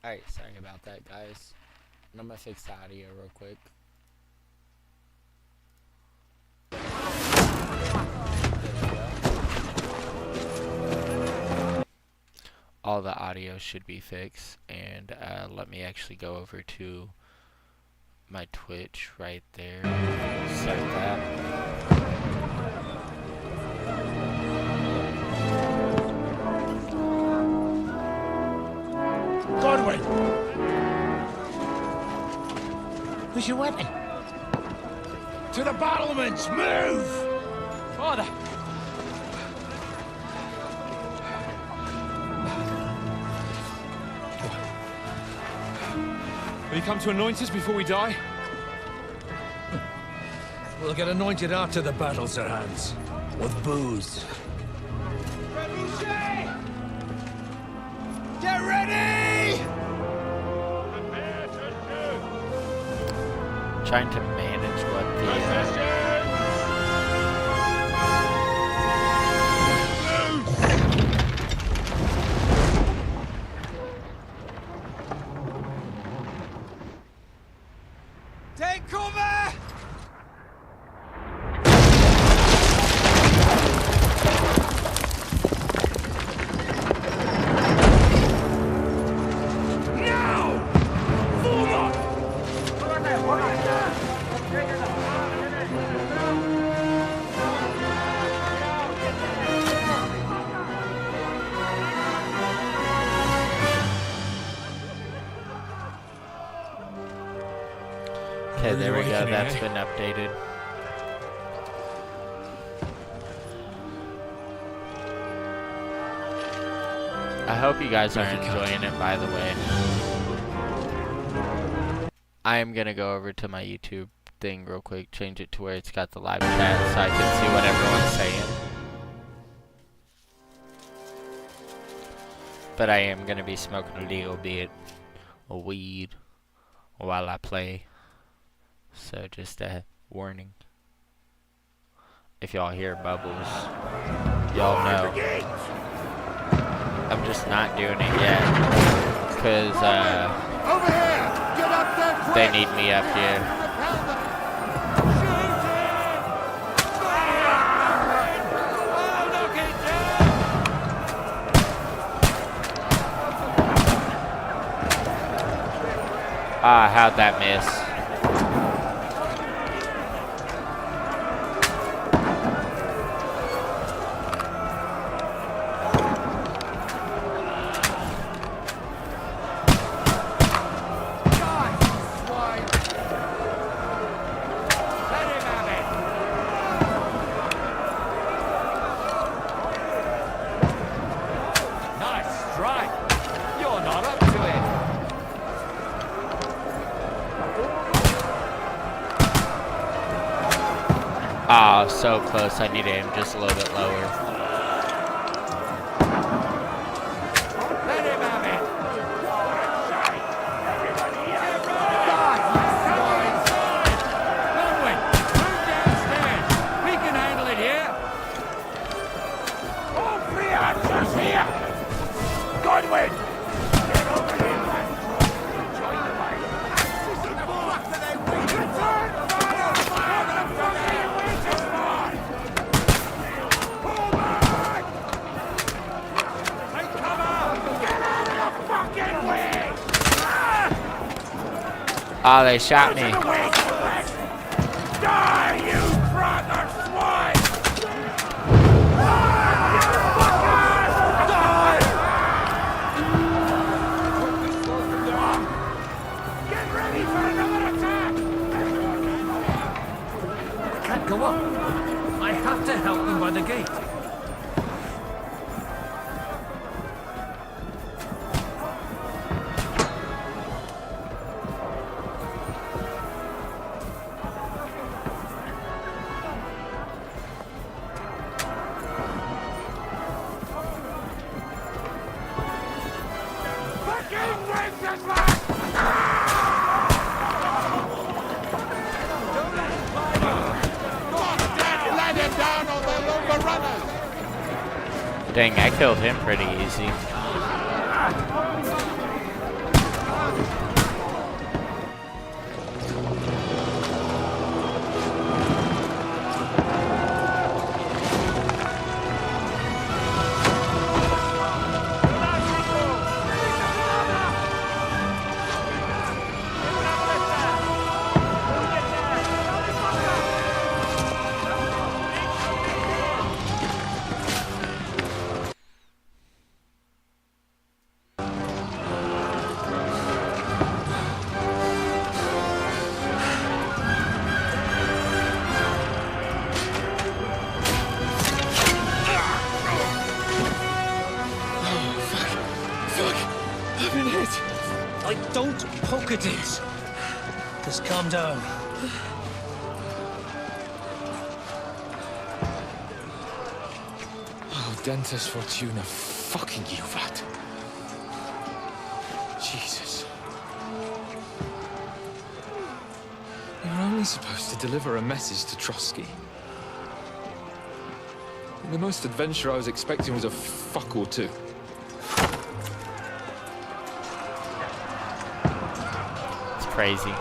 Alright, sorry about that, guys. I'm gonna fix the audio real quick. All the audio should be fixed, and let me actually go over to my Twitch right there. Start that. Godwin! Where's your weapon? To the battlements! Move! Father! Will you come to anoint us before we die? We'll get anointed after the battles are hands. With booze. Get ready! Trying to manage what the Take cover! Okay, there we go, that's been updated. I hope you guys are enjoying it, by the way. I am gonna go over to my YouTube thing real quick, change it to where it's got the live chat so I can see what everyone's saying. But I am gonna be smoking a little bit of weed while I play. So just a warning. If y'all hear bubbles, y'all know. I'm just not doing it yet. Because they need me up here. Ah, how'd that miss? Ah, so close. I need to aim just a little bit lower. Ah, they shot me. Die, you brother swine! Get ready for another attack! I can't go up. I have to help them by the gate. Dang, I killed him pretty easy. Look at it. Just calm down. Oh, Dentes Fortuna, fucking you, Vat. Jesus. You're only supposed to deliver a message to Trotsky. The most adventure I was expecting was a fuck or two. It's crazy.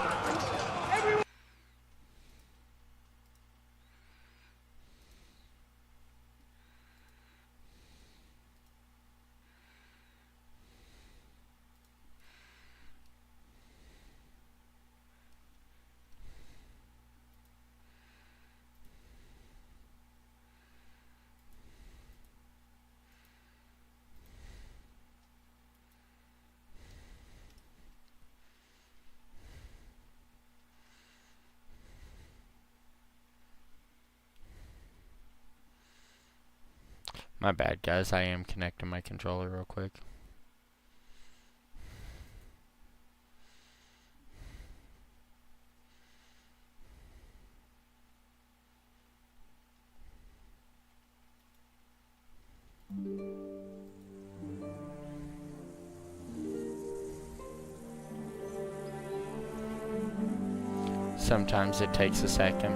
My bad, guys. I am connecting my controller real quick. Sometimes it takes a second.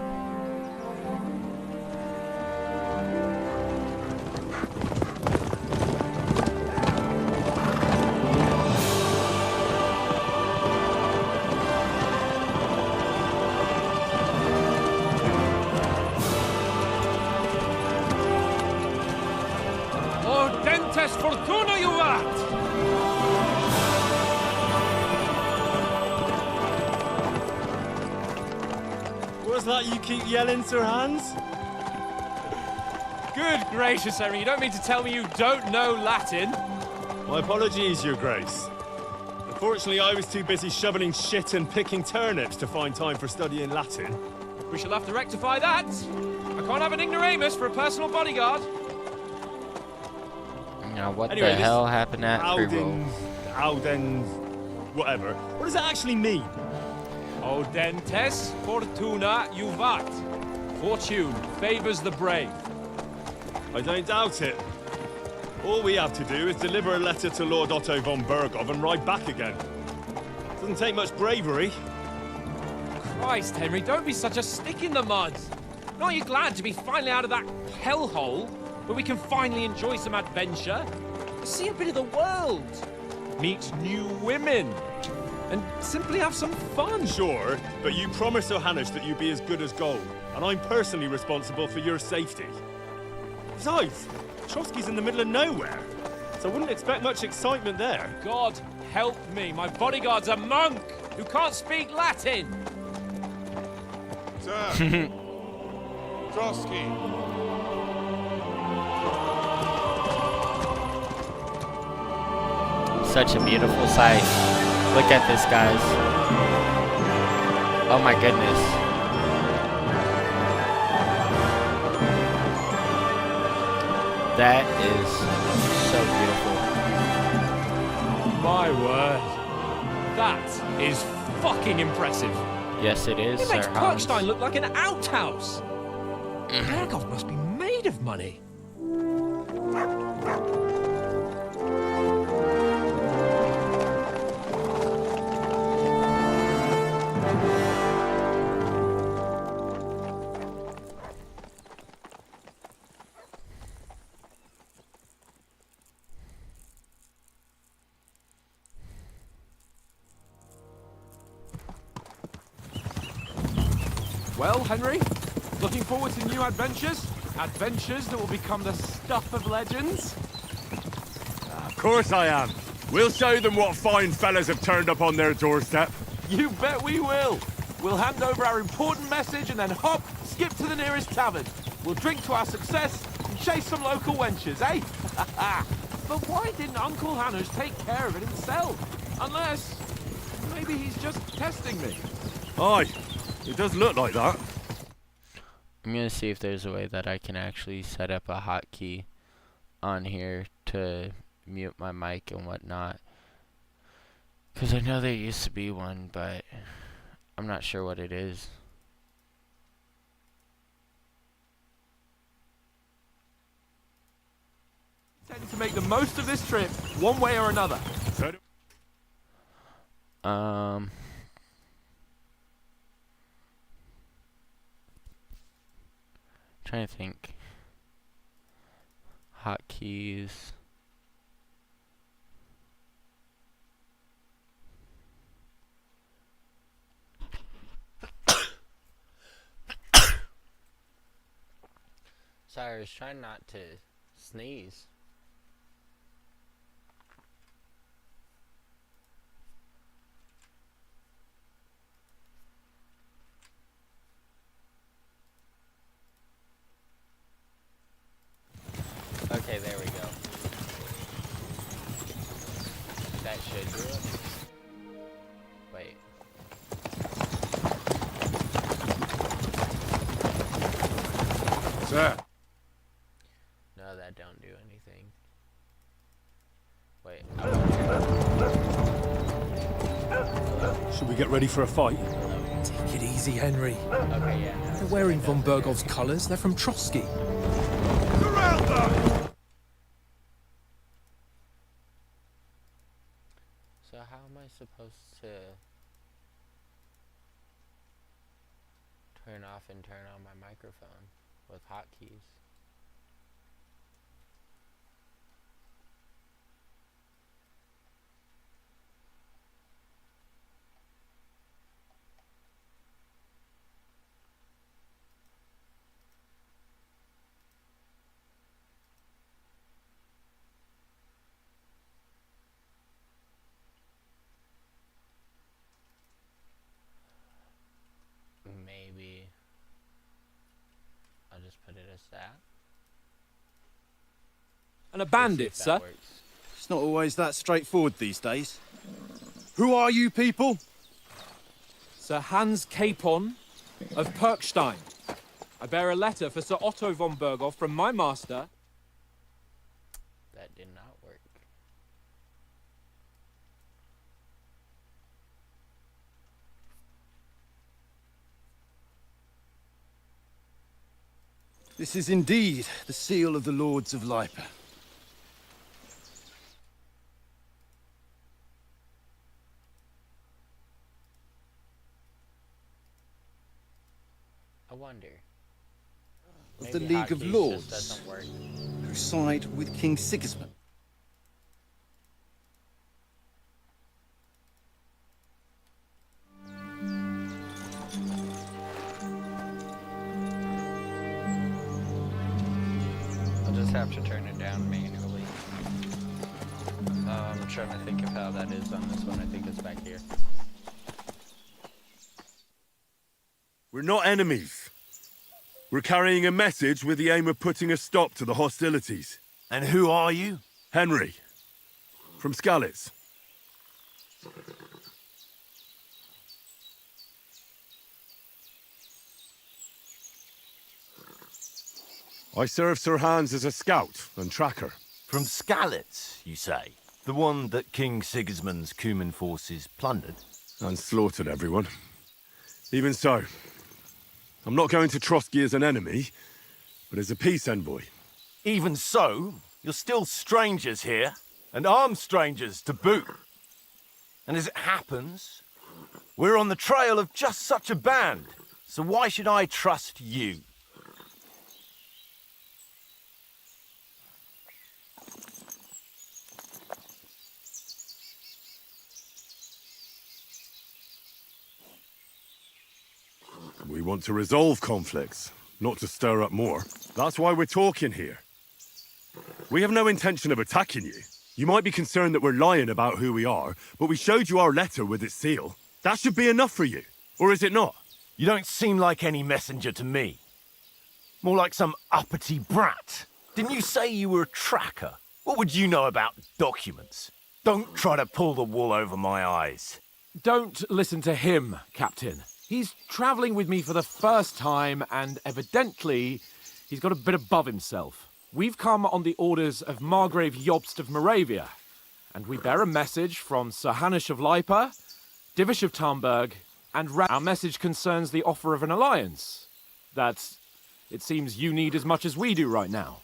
Dentes Fortuna, you vat! What's that you keep yelling, Sir Hans? Good gracious, Henry, you don't mean to tell me you don't know Latin? My apologies, Your Grace. Unfortunately, I was too busy shoveling shit and picking turnips to find time for studying Latin. We shall have to rectify that. I can't have an ignoramus for a personal bodyguard. Now, what Anyway, the this hell happened at pre-roll? Auden, whatever. What does that actually mean? O Dentes Fortuna Juvat. Fortune favors the brave. I don't doubt it. All we have to do is deliver a letter to Lord Otto von Bergov and ride back again. Doesn't take much bravery. Christ, Henry, don't be such a stick in the mud. Aren't you glad to be finally out of that hellhole where we can finally enjoy some adventure? See a bit of the world, meet new women, and simply have some fun. Sure, but you promised Johannes that you'd be as good as gold, and I'm personally responsible for your safety. Besides, Trotsky's in the middle of nowhere, so I wouldn't expect much excitement there. God help me, my bodyguard's a monk who can't speak Latin. Sir! Trotsky! Such a beautiful sight. Look at this, guys. Oh my goodness. That is so beautiful. My word. That is fucking impressive. Yes, it is, It Sir makes Hans. Kirkstein look like an outhouse. Bergov must be made of money. Well, Henry, looking forward to new adventures? Adventures that will become the stuff of legends? Of course I am. We'll show them what fine fellas have turned up on their doorstep. You bet we will. We'll hand over our important message and then hop, skip to the nearest tavern. We'll drink to our success and chase some local wenches, eh? But why didn't Uncle Hanners take care of it himself? Unless, maybe he's just testing me. Aye, it does look like that. I'm gonna see if there's a way that I can actually set up a hotkey on here to mute my mic and whatnot. Because I know there used to be one, but I'm not sure what it is. Intend to make the most of this trip, one way or another. So Trying to think. Hotkeys. Sorry, I was trying not to sneeze. Okay, there we go. That should do it. Wait. Sir. No, that don't do anything. Wait. Should we get ready for a fight? Take it easy, Henry. Okay, yeah. They're wearing von Bergov's colours. They're from Trotsky. Surround them! So how am I supposed to turn off and turn on my microphone with hotkeys? Maybe I'll just put it as that. And a See bandit, if that sir. works. It's not always that straightforward these days. Who are you people? Sir Hans Capon of Perkstein. I bear a letter for Sir Otto von Berghoff from my master. That did not work. This is indeed the seal of the Lords of Lipa. I wonder. Of the Maybe League of hotkeys just Lords, doesn't work. who side with King Sigismund. I'll just have to turn it down manually. I'm trying to think of how that is on this one. I think it's back here. We're not enemies. We're carrying a message with the aim of putting a stop to the hostilities. And who are you? Henry, from Skalitz. I serve Sir Hans as a scout and tracker. From Skalitz, you say? The one that King Sigismund's Cuman forces plundered? And slaughtered everyone. Even so, I'm not going to Trotsky as an enemy, but as a peace envoy. Even so, you're still strangers here, and armed strangers to boot. And as it happens, we're on the trail of just such a band, so why should I trust you? We want to resolve conflicts, not to stir up more. That's why we're talking here. We have no intention of attacking you. You might be concerned that we're lying about who we are, but we showed you our letter with its seal. That should be enough for you. Or is it not? You don't seem like any messenger to me. More like some uppity brat. Didn't you say you were a tracker? What would you know about documents? Don't try to pull the wool over my eyes. Don't listen to him, Captain. He's travelling with me for the first time, and evidently, he's got a bit above himself. We've come on the orders of Margrave Jobst of Moravia, And we bear a message from Sir Hanush of Lipa, Divish of Tarnberg, and Our message concerns the offer of an alliance that it seems you need as much as we do right now.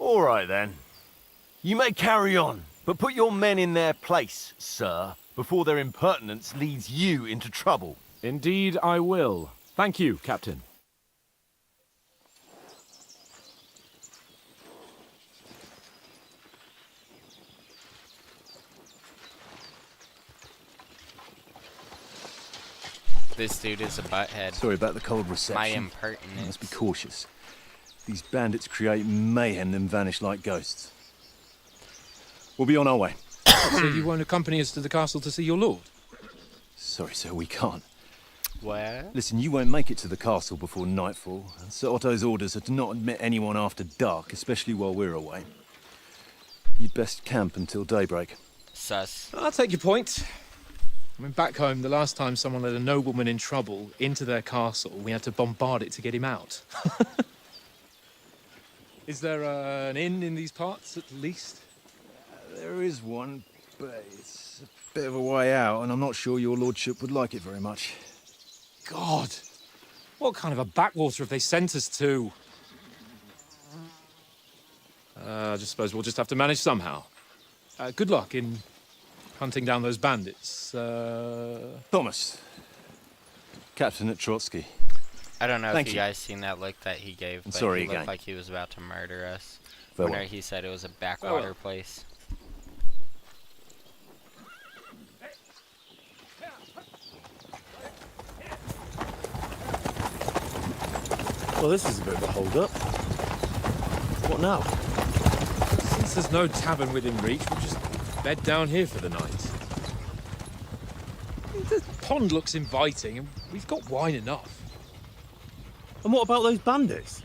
All right, then. You may carry on, but put your men in their place, sir, before their impertinence leads you into trouble. Indeed, I will. Thank you, Captain. This dude is a butthead. Sorry about the cold reception. My You impertinence. must be cautious. These bandits create mayhem then vanish like ghosts. We'll be on our way. So you won't accompany us to the castle to see your lord? Sorry, sir, we can't. What? Listen, you won't make it to the castle before nightfall. And Sir Otto's orders are to not admit anyone after dark, especially while we're away. You'd best camp until daybreak. Sus. I'll take your point. I mean, back home, the last time someone led a nobleman in trouble into their castle, we had to bombard it to get him out. Is there an inn in these parts, at least? There is one, but it's a bit of a way out, and I'm not sure your lordship would like it very much. God! What kind of a backwater have they sent us to? I just suppose we'll just have to manage somehow. Good luck in hunting down those bandits. Thomas, captain at Trotsky. I don't know Thank if you. you guys seen that look that he gave, but sorry he looked again. like he was about to murder us. Farewell. Whenever he said it was a backwater place. Well, this is a bit of a hold-up. What now? Since there's no tavern within reach, we'll just bed down here for the night. The pond looks inviting, and we've got wine enough. And what about those bandits?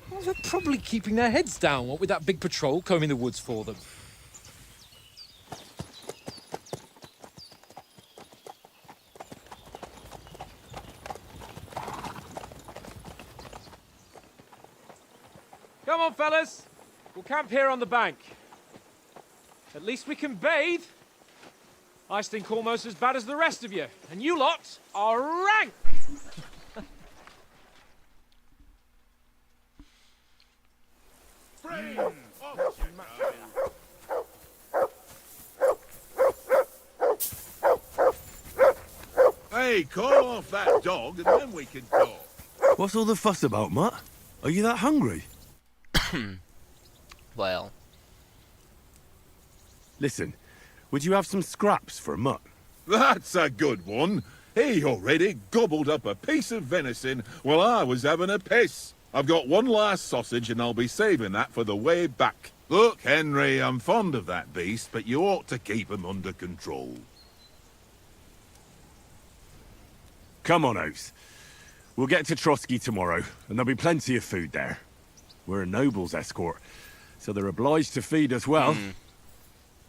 Well, they're probably keeping their heads down, what with that big patrol combing the woods for them. Come on, fellas. We'll camp here on the bank. At least we can bathe. I stink almost as bad as the rest of you, and you lot are rank! Hey, call off that dog and then we can talk. What's all the fuss about, Mutt? Are you that hungry? Well, Listen, would you have some scraps for Mutt? That's a good one. He already gobbled up a piece of venison while I was having a piss. I've got one last sausage and I'll be saving that for the way back. Look, Henry, I'm fond of that beast, but you ought to keep him under control. Come on, Oates. We'll get to Trotsky tomorrow, and there'll be plenty of food there. We're a noble's escort, so they're obliged to feed us well.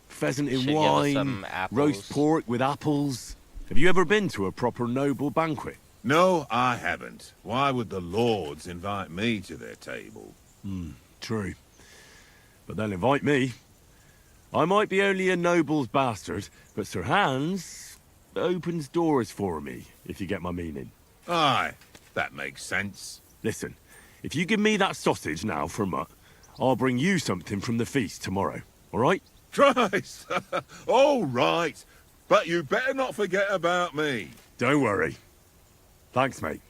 Pheasant in Should give us wine, some apples. roast pork with apples. Have you ever been to a proper noble banquet? No, I haven't. Why would the lords invite me to their table? True. But they'll invite me. I might be only a noble's bastard, but Sir Hans opens doors for me, if you get my meaning. Aye, that makes sense. Listen, if you give me that sausage now for Mutt, I'll bring you something from the feast tomorrow, all right? Christ! All right, but you better not forget about me. Don't worry. Thanks, mate.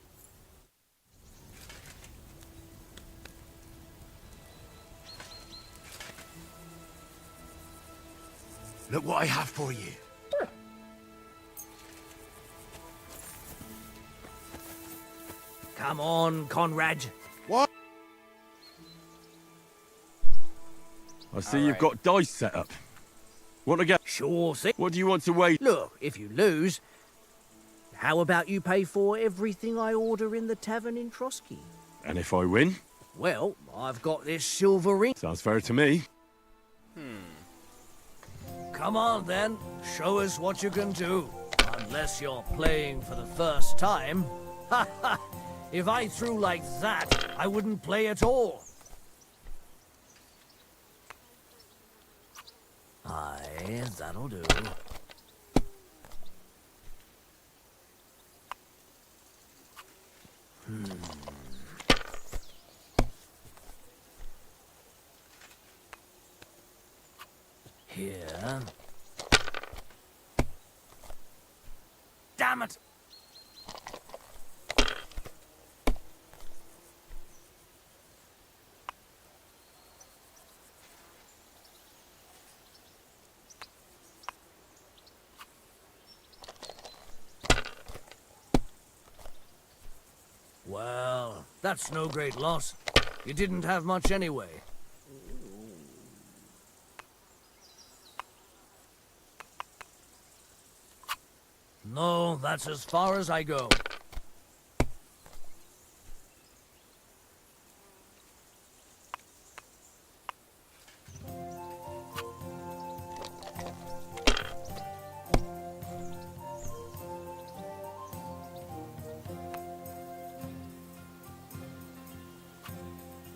Look what I have for you. Come on, Conrad. What? I see you've got dice set up. Want to get... Sure thing. What do you want to wait? Look, if you lose, how about you pay for everything I order in the tavern in Trotsky? And if I win? Well, I've got this silver ring. Sounds fair to me. Come on, then. Show us what you can do. Unless you're playing for the first time. Ha ha! If I threw like that, I wouldn't play at all. that'll do. Here. Damn it! Well, that's no great loss. You didn't have much anyway. No, that's as far as I go.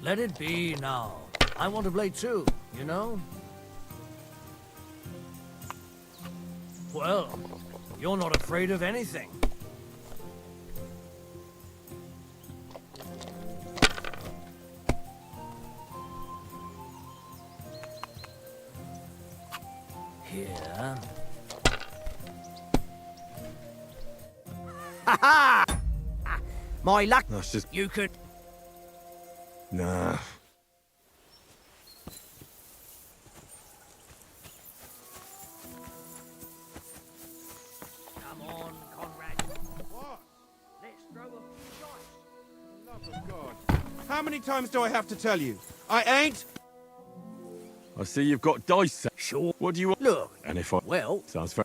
Let it be now. I want to play too, you know? Well, you're not afraid of anything. Here. Ha ha! My luck. That's just... You could. Nah. Come on, Conrad. What? Let's throw a few dice. Love of God. How many times do I have to tell you? I ain't... I see you've got dice set. Sure. What do you want? Look, And if I... well, Sounds fair.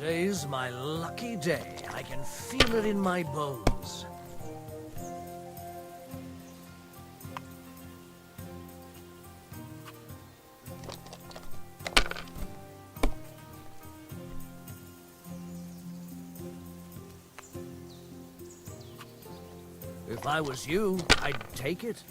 today's my lucky day. I can feel it in my bones. If I was you, I'd take it.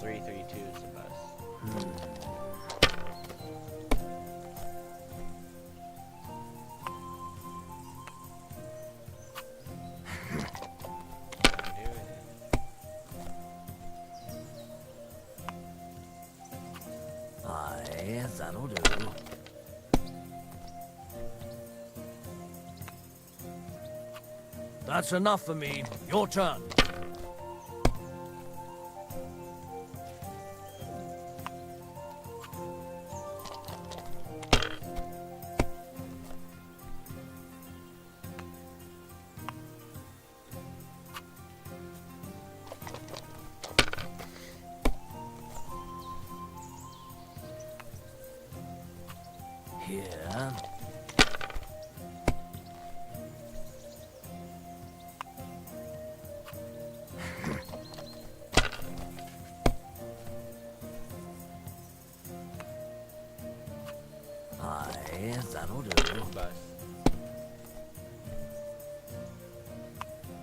Three, three, two is the best. Aye, that'll do. That's enough for me. Your turn. Here. Aye, that'll do. Bust.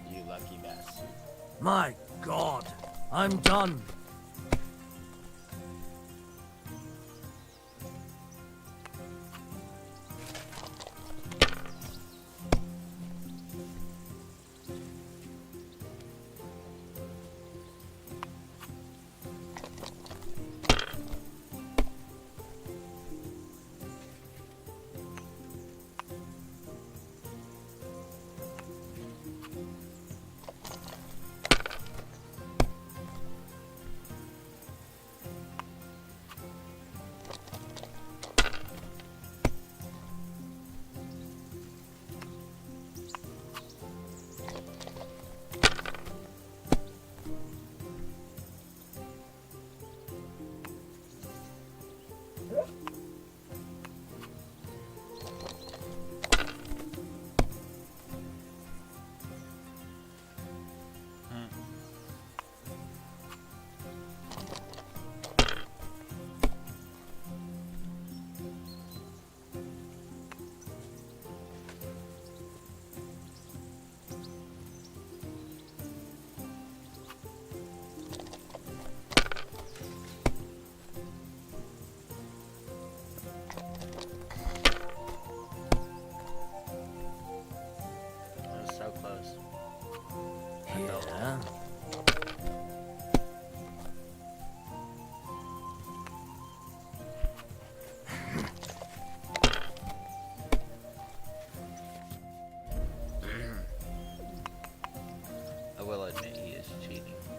You lucky bastard. My God, I'm done.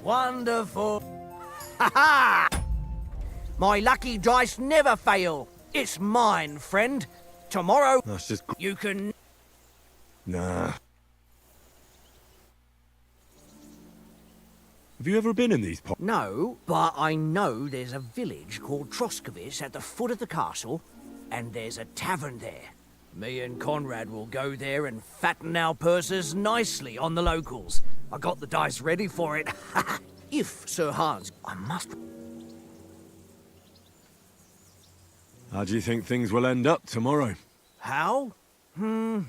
Wonderful. Ha ha! My lucky dice never fail. It's mine, friend. Tomorrow, That's just... you can... Nah. Have you ever been in these parts? No, but I know there's a village called Troskovitz at the foot of the castle, and there's a tavern there. Me and Conrad will go there and fatten our purses nicely on the locals. I got the dice ready for it. If Sir Hans, I must... How do you think things will end up tomorrow? How? No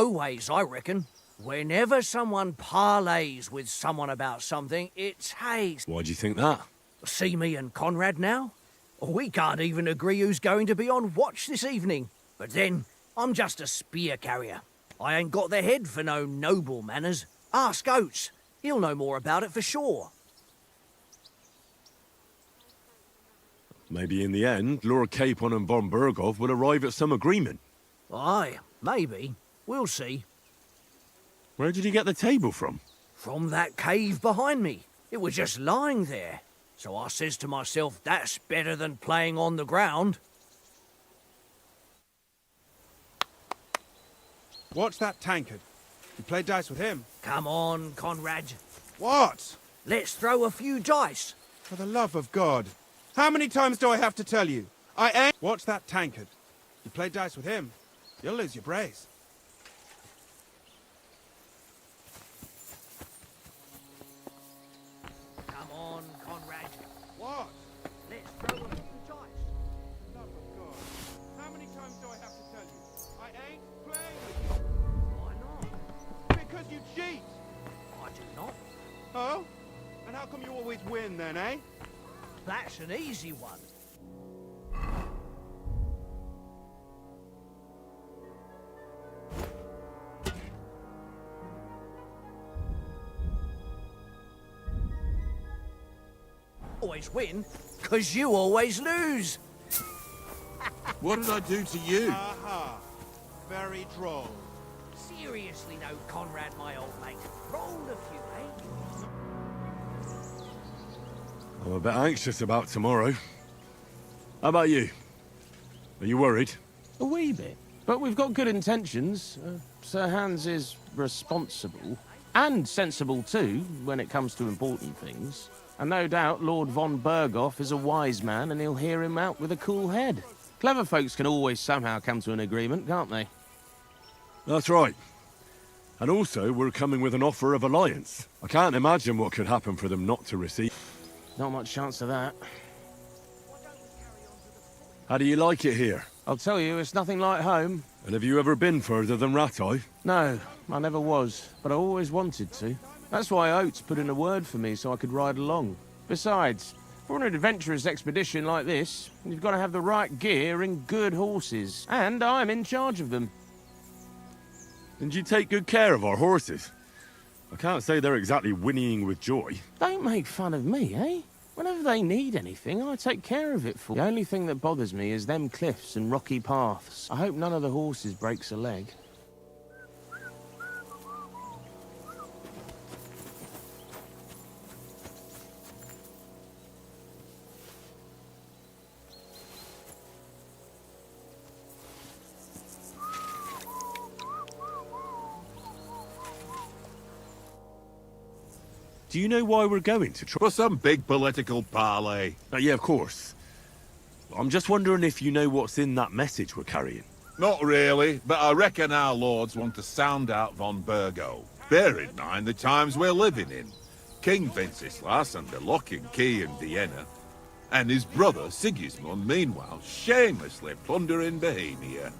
ways, I reckon. Whenever someone parleys with someone about something, it's haste. Why do you think that? See me and Conrad now? We can't even agree who's going to be on watch this evening. But then, I'm just a spear carrier. I ain't got the head for no noble manners. Ask Oates. He'll know more about it for sure. Maybe in the end, Lord Capon and von Berghoff will arrive at some agreement. Aye, maybe. We'll see. Where did you get the table from? From that cave behind me. It was just lying there. So I says to myself, that's better than playing on the ground. Watch that tankard. You play dice with him. Come on, Conrad. What? Let's throw a few dice. For the love of God. How many times do I have to tell you? I ain't... Watch that tankard. You play dice with him, you'll lose your brace. Come on, Conrad. What? Let's throw a few dice. For the love of God. How many times do I have to tell you? I ain't playing with you. Why not? Because you cheat. I do not. Oh? And how come you always win then, eh? That's an easy one. Always win, 'cause you always lose. What did I do to you? Aha. Very droll. Seriously though, Conrad, my old mate. Roll a few, eh? I'm a bit anxious about tomorrow. How about you? Are you worried? A wee bit. But we've got good intentions. Sir Hans is responsible. And sensible too, when it comes to important things. And no doubt Lord von Berghoff is a wise man and he'll hear him out with a cool head. Clever folks can always somehow come to an agreement, can't they? That's right. And also, we're coming with an offer of alliance. I can't imagine what could happen for them not to receive. Not much chance of that. How do you like it here? I'll tell you, it's nothing like home. And have you ever been further than Rattay? No, I never was, but I always wanted to. That's why Oates put in a word for me so I could ride along. Besides, for an adventurous expedition like this, you've got to have the right gear and good horses. And I'm in charge of them. And you take good care of our horses. I can't say they're exactly whinnying with joy. Don't make fun of me, eh? Whenever they need anything, I take care of it for them. The only thing that bothers me is them cliffs and rocky paths. I hope none of the horses breaks a leg. Do you know why we're going to For some big political parley. Yeah, of course. I'm just wondering if you know what's in that message we're carrying. Not really, but I reckon our lords want to sound out von Bergo. Bear in mind the times we're living in. King Wenceslas under lock and key in Vienna, and his brother Sigismund, meanwhile, shamelessly plundering Bohemia.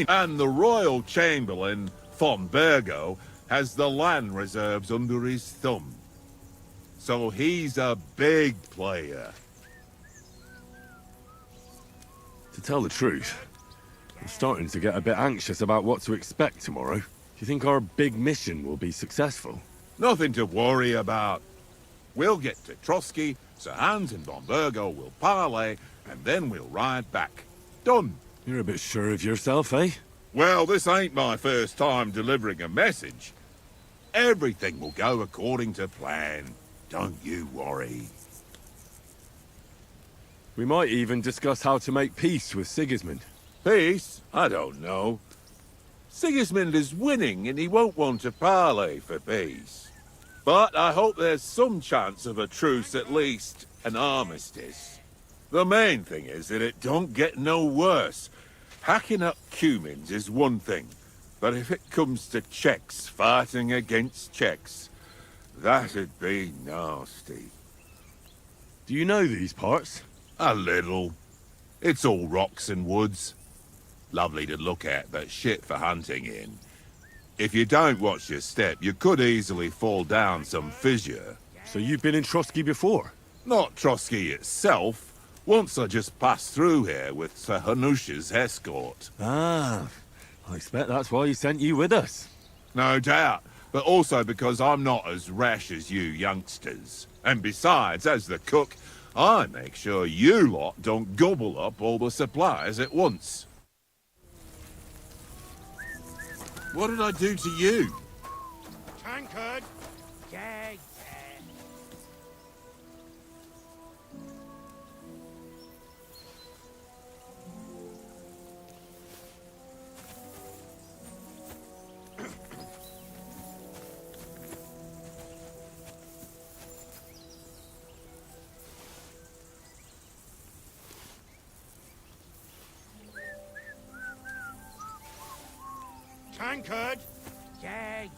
And the royal chamberlain, von Bergo, has the land reserves under his thumb. So he's a big player. To tell the truth, I'm starting to get a bit anxious about what to expect tomorrow. Do you think our big mission will be successful? Nothing to worry about. We'll get to Trotsky, Sir Hans and von Bergo will parley, and then we'll ride back. Done. You're a bit sure of yourself, eh? Well, this ain't my first time delivering a message. Everything will go according to plan. Don't you worry. We might even discuss how to make peace with Sigismund. Peace? I don't know. Sigismund is winning and he won't want to parley for peace. But I hope there's some chance of a truce at least, an armistice. The main thing is that it don't get no worse. Hacking up Cumins is one thing, but if it comes to Czechs fighting against Czechs, that'd be nasty. Do you know these parts? A little. It's all rocks and woods. Lovely to look at, but shit for hunting in. If you don't watch your step, you could easily fall down some fissure. So you've been in Trotsky before? Not Trotsky itself. Once I just passed through here with Sir Hanusha's escort. Ah, I expect that's why he sent you with us. No doubt, but also because I'm not as rash as you youngsters. And besides, as the cook, I make sure you lot don't gobble up all the supplies at once. What did I do to you? Tankard! Yeah. Tankard! Yeah.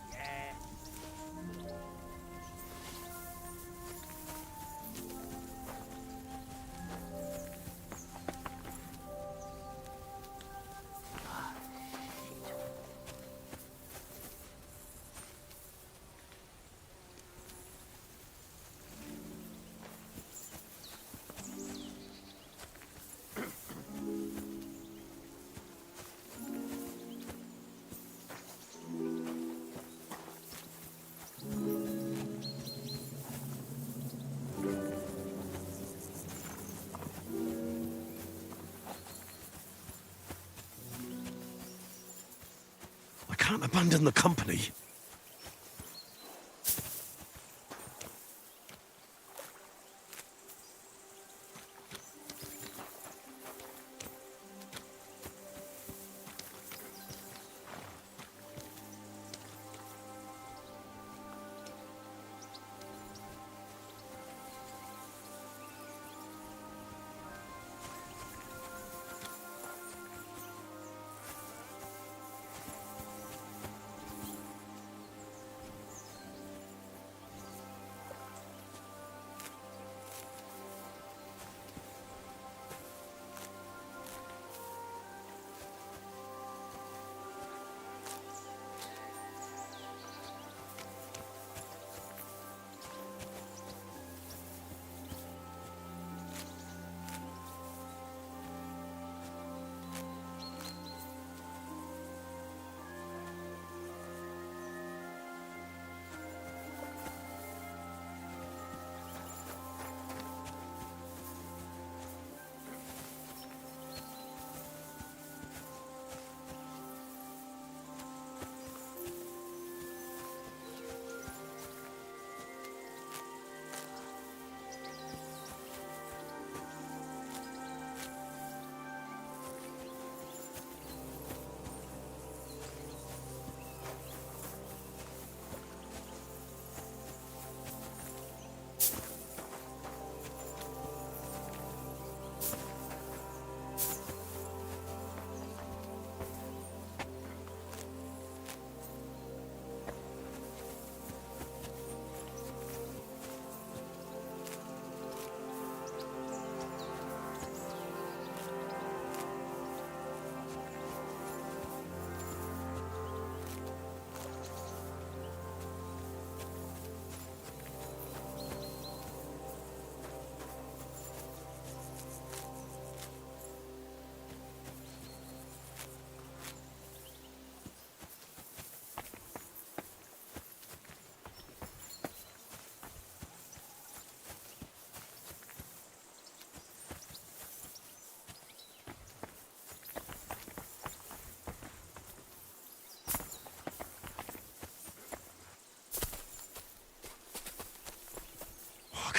I can't abandon the company.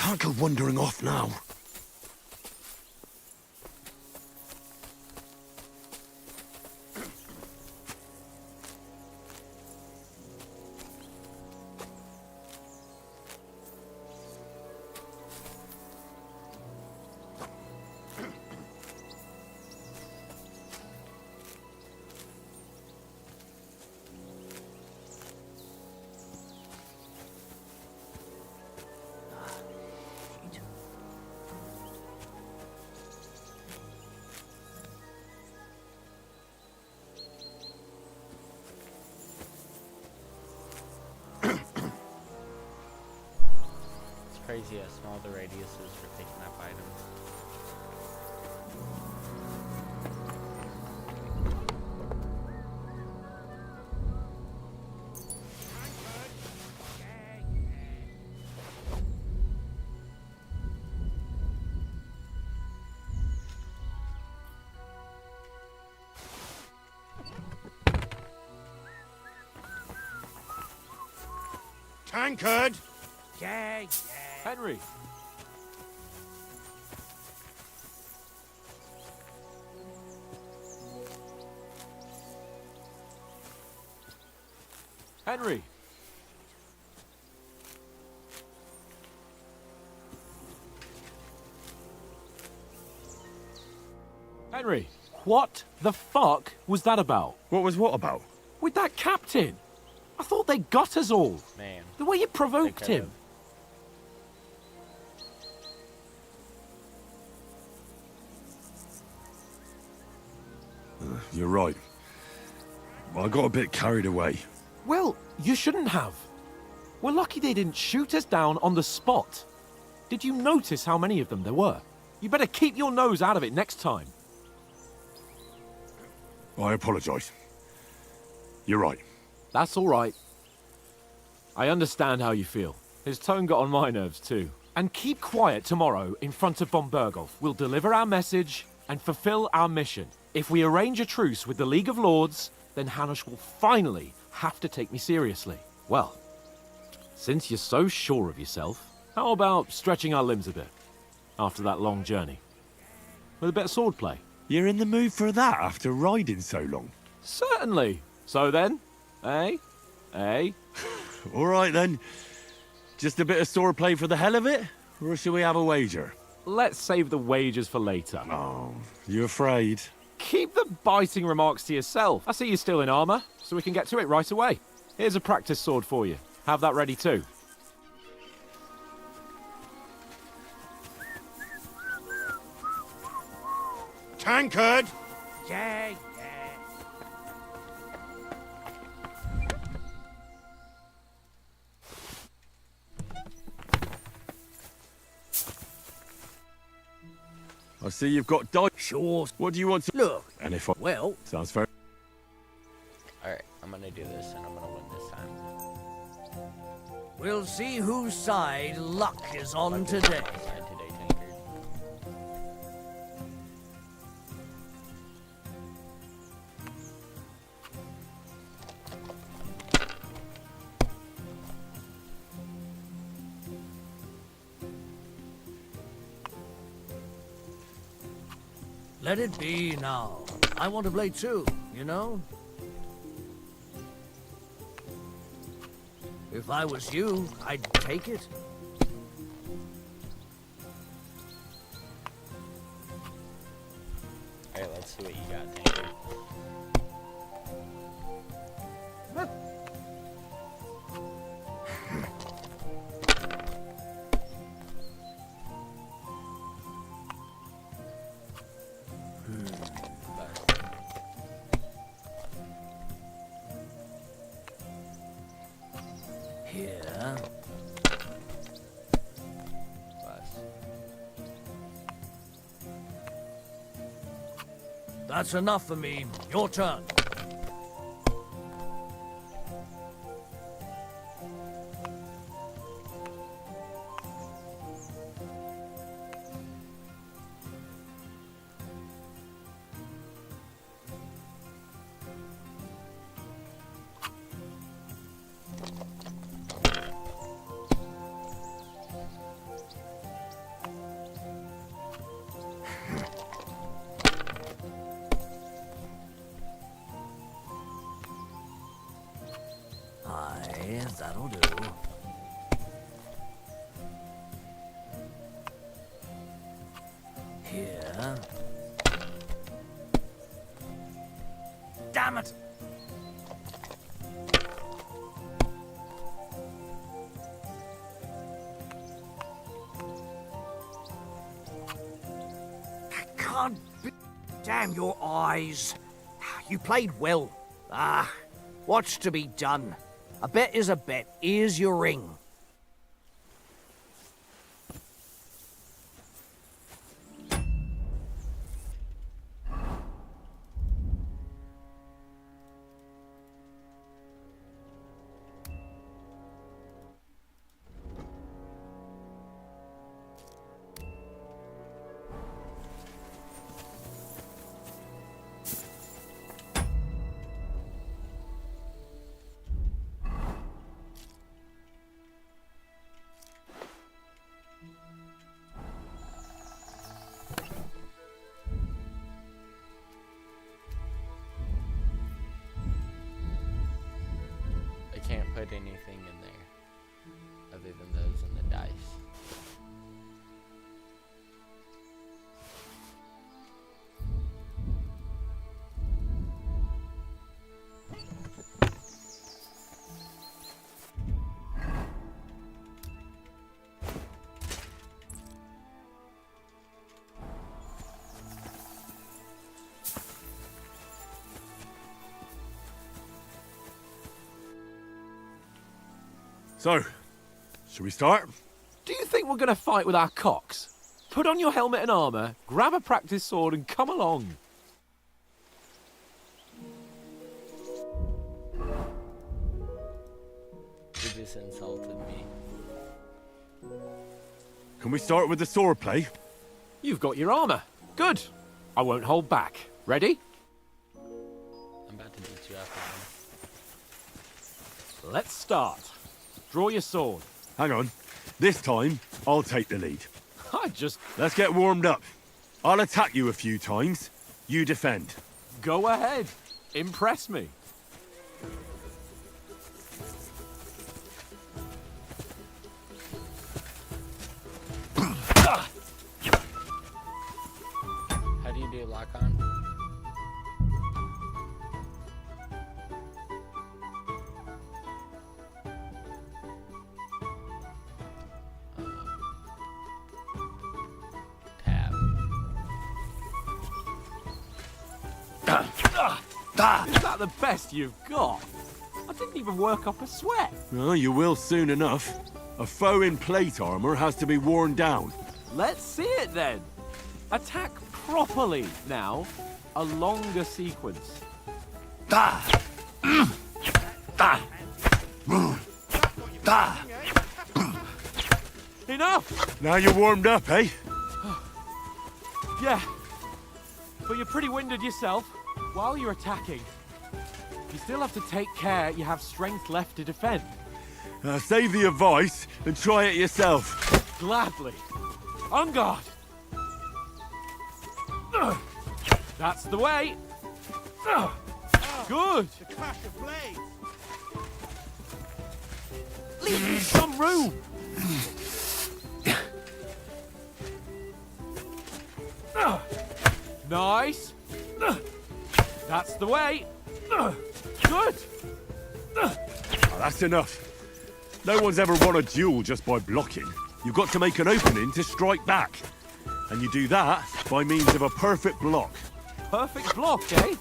can't go wandering off now. It's crazy how small the radius is for picking up items. Tankard! Henry! Henry! Henry, what the fuck was that about? What was what about? With that captain? I thought they got us all. Man. The way you provoked They him. You're right. I got a bit carried away. Well, you shouldn't have. We're lucky they didn't shoot us down on the spot. Did you notice how many of them there were? You better keep your nose out of it next time. I apologise. You're right. That's all right. I understand how you feel. His tone got on my nerves too. And keep quiet tomorrow in front of von Berghoff. We'll deliver our message and fulfill our mission. If we arrange a truce with the League of Lords, then Hanush will finally have to take me seriously. Well, since you're so sure of yourself, how about stretching our limbs a bit after that long journey? With a bit of swordplay. You're in the mood for that after riding so long? Certainly. So then, eh? Eh? All right then. Just a bit of swordplay for the hell of it? Or shall we have a wager? Let's save the wagers for later. Oh, you afraid? Keep the biting remarks to yourself. I see you're still in armor, so we can get to it right away. Here's a practice sword for you. Have that ready too. Tankard! I see you've got dice. Sure. What do you want to... Look, And if I... well, Sounds fair. Alright, I'm gonna do this and I'm gonna win this time. we'll see whose side luck is on today. Side today, Tankard. Let it be now. I want to play too, you know? If I was you, I'd take it. Alright, let's see what you got, Tankard. Here. That's enough for me. Your turn. Aye, that'll do. Here. Damn it! I can't be... Damn your eyes. You played well. Ah, what's to be done? A bet is a bet. Here's your ring. I can't put anything in there other than those in the dice. So, should we start? Do you think we're going to fight with our cocks? Put on your helmet and armour, grab a practice sword and come along. You just insulted me. Can we start with the sword play? You've got your armour. Good. I won't hold back. Ready? I'm about to beat you up again. Let's start. Draw your sword. Hang on. This time, I'll take the lead. I just... Let's get warmed up. I'll attack you a few times. You defend. Go ahead. Impress me. How do you do lock on? Is that the best you've got? I didn't even work up a sweat. Well, you will soon enough. A foe in plate armor has to be worn down. Let's see it then. Attack properly now. A longer sequence. Enough! Now you're warmed up, eh? Yeah. But you're pretty winded yourself. While you're attacking, you still have to take care you have strength left to defend. Save the advice and try it yourself. Gladly. On guard. That's the way. Good. The clash of blades. Leave me some room. Nice. That's the way. Good. Oh, that's enough. No one's ever won a duel just by blocking. You've got to make an opening to strike back. And you do that by means of a perfect block. Perfect block, eh?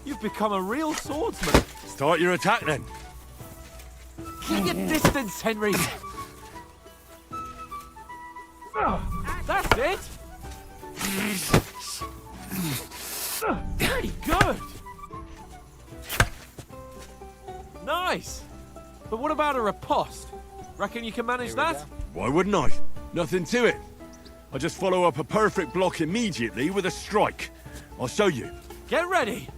You've become a real swordsman. Start your attack then. Keep your distance, Henry. That's it. Pretty good. Nice. But what about a riposte? Reckon you can manage that? Why wouldn't I? Nothing to it. I just follow up a perfect block immediately with a strike. I'll show you. Get ready.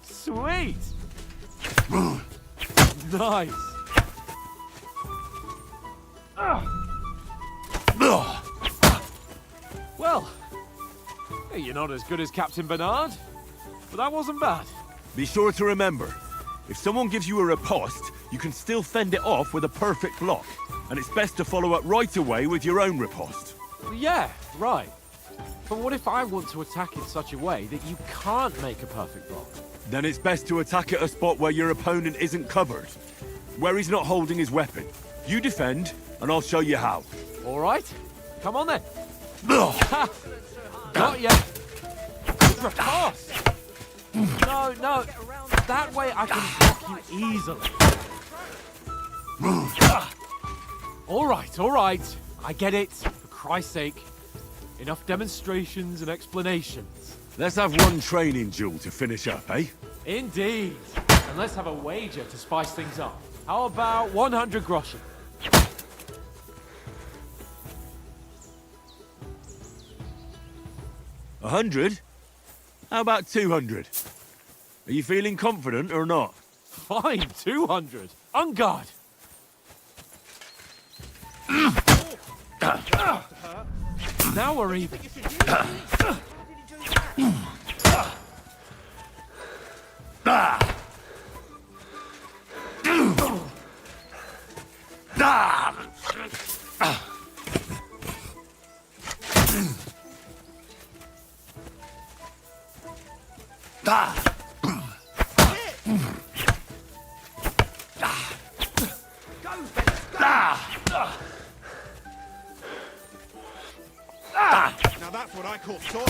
Sweet. Nice. Well, you're not as good as Captain Bernard, but that wasn't bad. Be sure to remember, If someone gives you a riposte, you can still fend it off with a perfect block. And it's best to follow up right away with your own riposte. Yeah, right. But what if I want to attack in such a way that you can't make a perfect block? Then it's best to attack at a spot where your opponent isn't covered. Where he's not holding his weapon. You defend, and I'll show you how. All right. Come on then. Got ya. Riposte. No. That way I can block you easily. All right. I get it. For Christ's sake. Enough demonstrations and explanations. Let's have one training duel to finish up, eh? Indeed. And let's have a wager to spice things up. How about 100 groschen? 100? How about 200? Are you feeling confident or not? Fine, 200. On guard. Now we're even. Now that's what I call torture.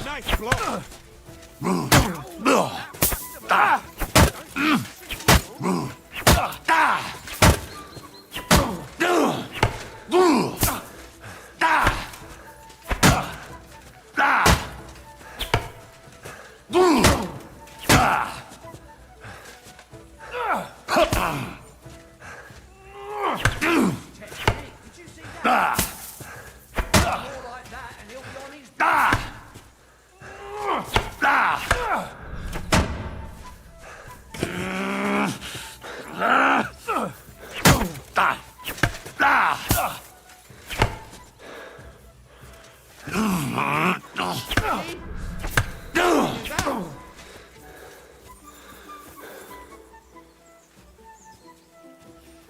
Nice block.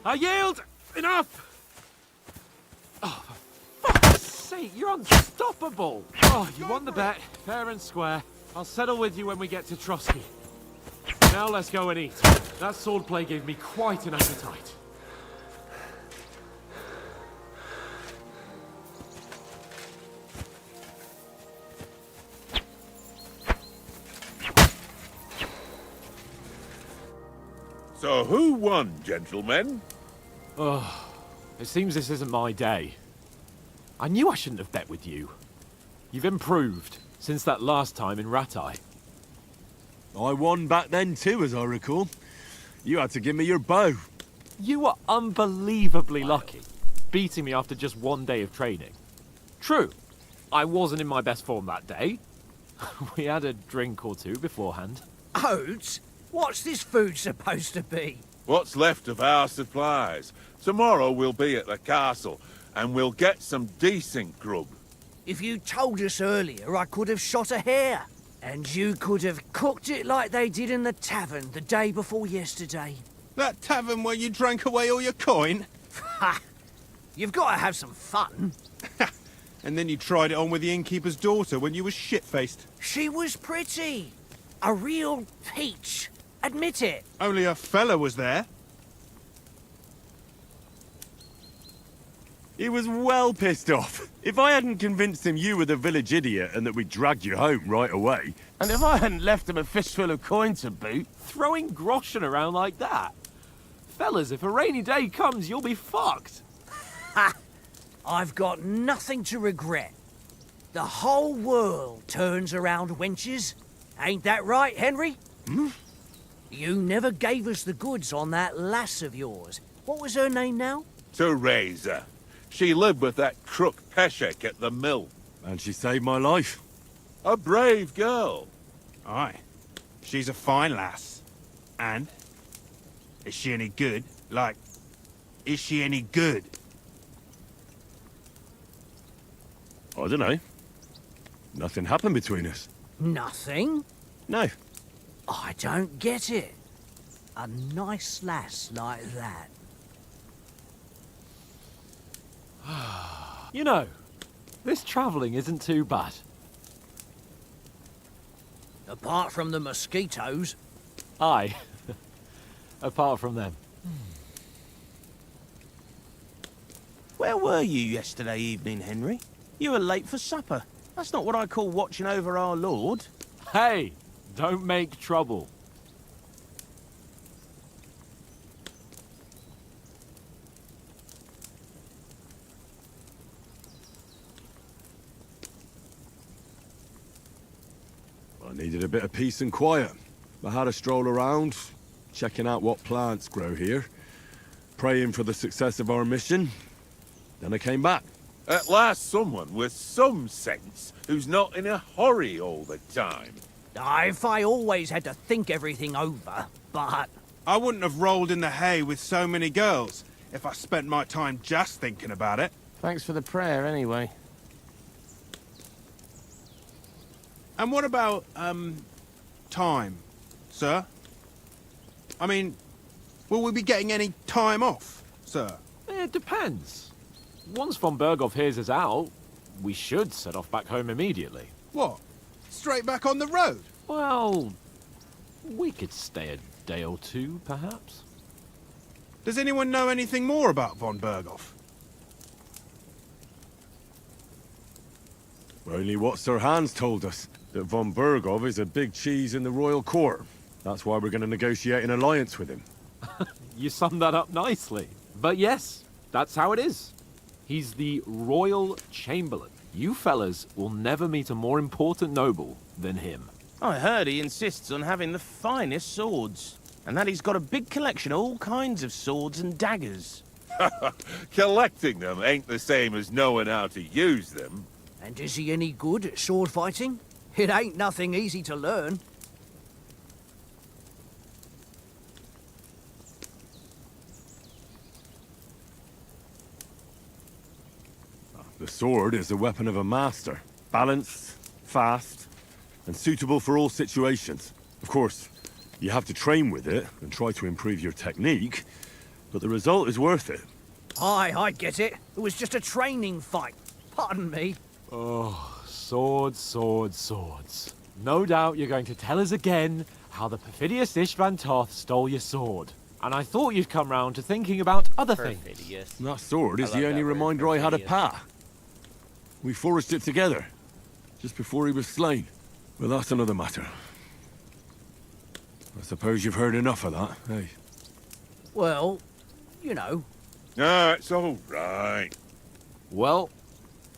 I yield! Enough! Oh, for fuck's sake, you're unstoppable! Oh, you won the bet, fair and square. I'll settle with you when we get to Trotsky. Now let's go and eat. That swordplay gave me quite an appetite. So who won, gentlemen? Oh, it seems this isn't my day. I knew I shouldn't have bet with you. You've improved since that last time in Ratai. I won back then too, as I recall. You had to give me your bow. You were unbelievably lucky, beating me after just one day of training. True, I wasn't in my best form that day. We had a drink or two beforehand. Oats? What's this food supposed to be? What's left of our supplies. Tomorrow we'll be at the castle, and we'll get some decent grub. If you told us earlier, I could have shot a hare. And you could have cooked it like they did in the tavern the day before yesterday. That tavern where you drank away all your coin? Ha! You've got to have some fun. And then you tried it on with the innkeeper's daughter when you were shit-faced. She was pretty. A real peach. Admit it. Only a fella was there. He was well pissed off. If I hadn't convinced him you were the village idiot and that we'd dragged you home right away... And if I hadn't left him a fistful of coin to boot... Throwing groschen around like that? Fellas, if a rainy day comes, you'll be fucked. Ha! I've got nothing to regret. The whole world turns around wenches. Ain't that right, Henry? Hmm? You never gave us the goods on that lass of yours. What was her name now? Teresa. She lived with that crook Peshek at the mill. And she saved my life. A brave girl. Aye. She's a fine lass. And? Is she any good? Like, is she any good? I don't know. Nothing happened between us. Nothing? No. I don't get it. A nice lass like that. You know, this travelling isn't too bad. Apart from the mosquitoes. Aye. Apart from them. Where were you yesterday evening, Henry? You were late for supper. That's not what I call watching over our Lord. Hey, don't make trouble. I needed a bit of peace and quiet. I had a stroll around, checking out what plants grow here, praying for the success of our mission. Then I came back. At last someone with some sense who's not in a hurry all the time. If I always had to think everything over, but... I wouldn't have rolled in the hay with so many girls if I spent my time just thinking about it. Thanks for the prayer, anyway. And what about, time, sir? I mean, will we be getting any time off, sir? It depends. Once von Berghoff hears us out, we should set off back home immediately. What? Straight back on the road? Well, we could stay a day or two, perhaps. Does anyone know anything more about von Berghoff? Only what Sir Hans told us, that von Berghoff is a big cheese in the royal court. That's why we're going to negotiate an alliance with him. You summed that up nicely. But yes, that's how it is. He's the Royal Chamberlain. You fellas will never meet a more important noble than him. I heard he insists on having the finest swords, and that he's got a big collection of all kinds of swords and daggers. Collecting them ain't the same as knowing how to use them. And is he any good at sword fighting? It ain't nothing easy to learn. The sword is the weapon of a master. Balanced, fast, and suitable for all situations. Of course, you have to train with it and try to improve your technique, but the result is worth it. Aye, I get it. It was just a training fight. Pardon me. Oh, swords, swords, swords. No doubt you're going to tell us again how the perfidious Istvan Toth stole your sword. And I thought you'd come round to thinking about other things. Perfidious. That sword is I love the only that word, reminder I had of perfidious. Pa. We forged it together, just before he was slain. But that's another matter. I suppose you've heard enough of that, eh? Well, you know. Ah, it's all right. Well,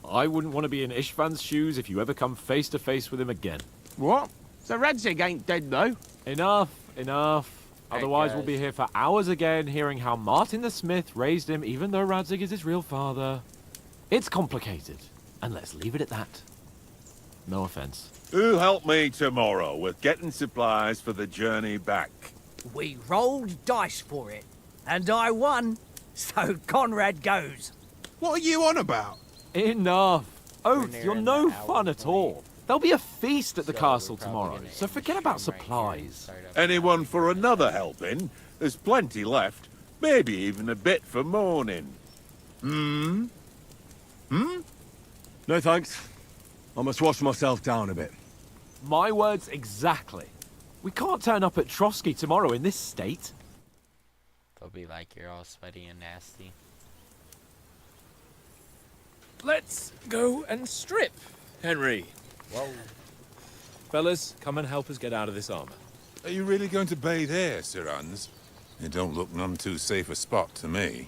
I wouldn't want to be in Istvan's shoes if you ever come face to face with him again. What? So Radzig ain't dead, though? Enough, enough. Hey, Otherwise we'll guys. be here for hours again hearing how Martin the Smith raised him even though Radzig is his real father. It's complicated, and let's leave it at that. No offense. Who'll help me tomorrow with getting supplies for the journey back? We rolled dice for it, and I won. So Conrad goes. What are you on about? Enough. Oath, near you're an no hour fun at point. all. There'll be a feast at the So castle we're probably tomorrow, gonna so end the forget about stream right here and supplies. start up Anyone for another helping? There's plenty left. Maybe even a bit for morning. Hmm? No thanks. I must wash myself down a bit. My words exactly. We can't turn up at Trotsky tomorrow in this state. They'll be like, you're all sweaty and nasty. Let's go and strip, Henry. Whoa. Fellas, come and help us get out of this armor. Are you really going to bathe here, Sir Hans? It don't look none too safe a spot to me.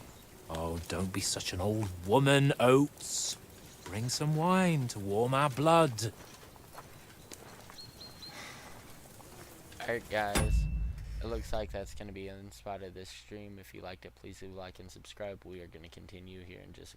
Oh, don't be such an old woman, Oates. Bring some wine to warm our blood. Alright guys, it looks like that's going to be the spot of this stream. If you liked it, please do like and subscribe. We are going to continue here in just a